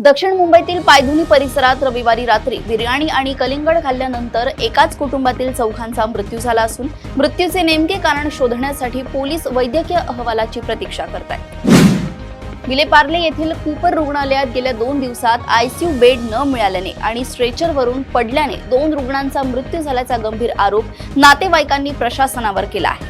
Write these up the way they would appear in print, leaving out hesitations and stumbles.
दक्षिण मुंबईतील पायधुनी परिसरात रविवारी रात्री बिर्याणी आणि कलिंगड खाल्ल्यानंतर एकाच कुटुंबातील चौघांचा मृत्यू झाला असून मृत्यूचे नेमके कारण शोधण्यासाठी पोलीस वैद्यकीय अहवालाची प्रतीक्षा करतायत। विलेपार्ले येथील कूपर रुग्णालयात गेल्या 2 दिवसात आयसीयू बेड न मिळाल्याने आणि स्ट्रेचरवरून पडल्याने 2 रुग्णांचा मृत्यू झाल्याचा गंभीर आरोप नातेवाईकांनी प्रशासनावर केला आहे।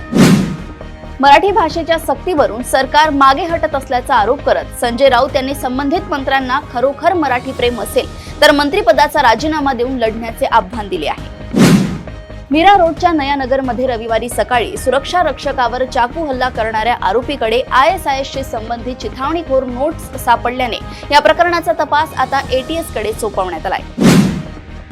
मराठी भाषेच्या सक्तीवरून सरकार मागे हटत असल्याचा आरोप करत संजय राऊत यांनी संबंधित मंत्र्यांना खरोखर मराठी प्रेम असेल तर मंत्रिपदाचा राजीनामा देऊन लढण्याचे आव्हान दिले आहे। मीरा रोडच्या नयानगरमध्ये रविवारी सकाळी सुरक्षा रक्षकावर चाकू हल्ला करणाऱ्या आरोपीकडे ISISशी संबंधित चिथावणीखोर नोट्स सापडल्याने या प्रकरणाचा तपास आता ATS कडे सोपवण्यात आलाय।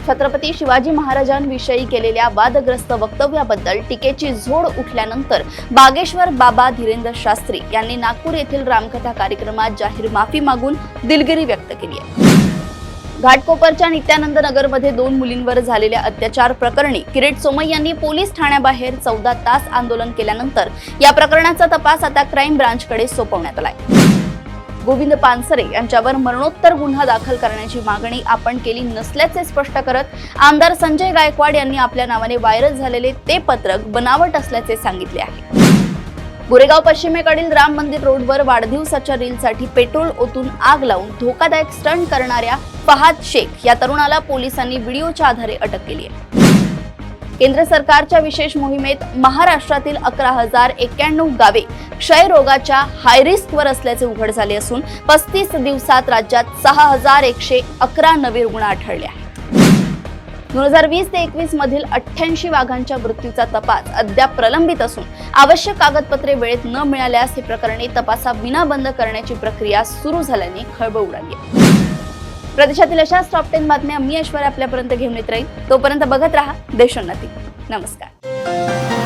छत्रपती शिवाजी महाराजांविषयी केलेल्या वादग्रस्त वक्तव्याबद्दल टीकेची झोड उठल्यानंतर बागेश्वर बाबा धीरेंद्र शास्त्री यांनी नागपूर येथील रामकथा कार्यक्रमात जाहीर माफी मागून दिलगिरी व्यक्त केली आहे। घाटकोपरच्या नित्यानंद नगरमध्ये 2 मुलींवर झालेल्या अत्याचार प्रकरणी किरीट सोमय्या यांनी पोलीस ठाण्याबाहेर 14 तास आंदोलन केल्यानंतर या प्रकरणाचा तपास आता क्राईम ब्रांचकडे सोपवण्यात आलाय। गोविंद पानसरे यांच्यावर मरणोत्तर गुन्हा दाखल करण्याची मागणी आपण केली नसल्याचे स्पष्ट करत आमदार संजय गायकवाड यांनी आपल्या नावाने व्हायरल झालेले ते पत्रक बनावट असल्याचे सांगितले आहे। गोरेगाव पश्चिमेकडील राम मंदिर रोडवर वाढदिवसाच्या रीलसाठी पेट्रोल ओतून आग लावून धोकादायक स्टंट करणाऱ्या फहाद शेख या तरुणाला पोलिसांनी व्हिडिओच्या आधारे अटक केली आहे। केंद्र सरकारच्या विशेष मोहिमेत महाराष्ट्रातील 11,091 गावे क्षयरोगाच्या हाय रिस्कवर असल्याचे उघड झाले असून 35 दिवसात राज्यात 6,111 नवे रुग्ण आढळले आहेत। 2020 ते 21 मधील 88 वाघांच्या मृत्यूचा तपास अद्याप प्रलंबित असून आवश्यक कागदपत्रे वेळेत न मिळाल्यास हे प्रकरणी तपासाविना बंद करण्याची प्रक्रिया सुरू झाल्याने खळबळ उडाली आहे। प्रदेशातील अशाच टॉप 10 बातम्या मी ऐश्वर्या आपल्यापर्यंत घेऊन येत राहील। तोपर्यंत बघत रहा देशोन्नती। नमस्कार।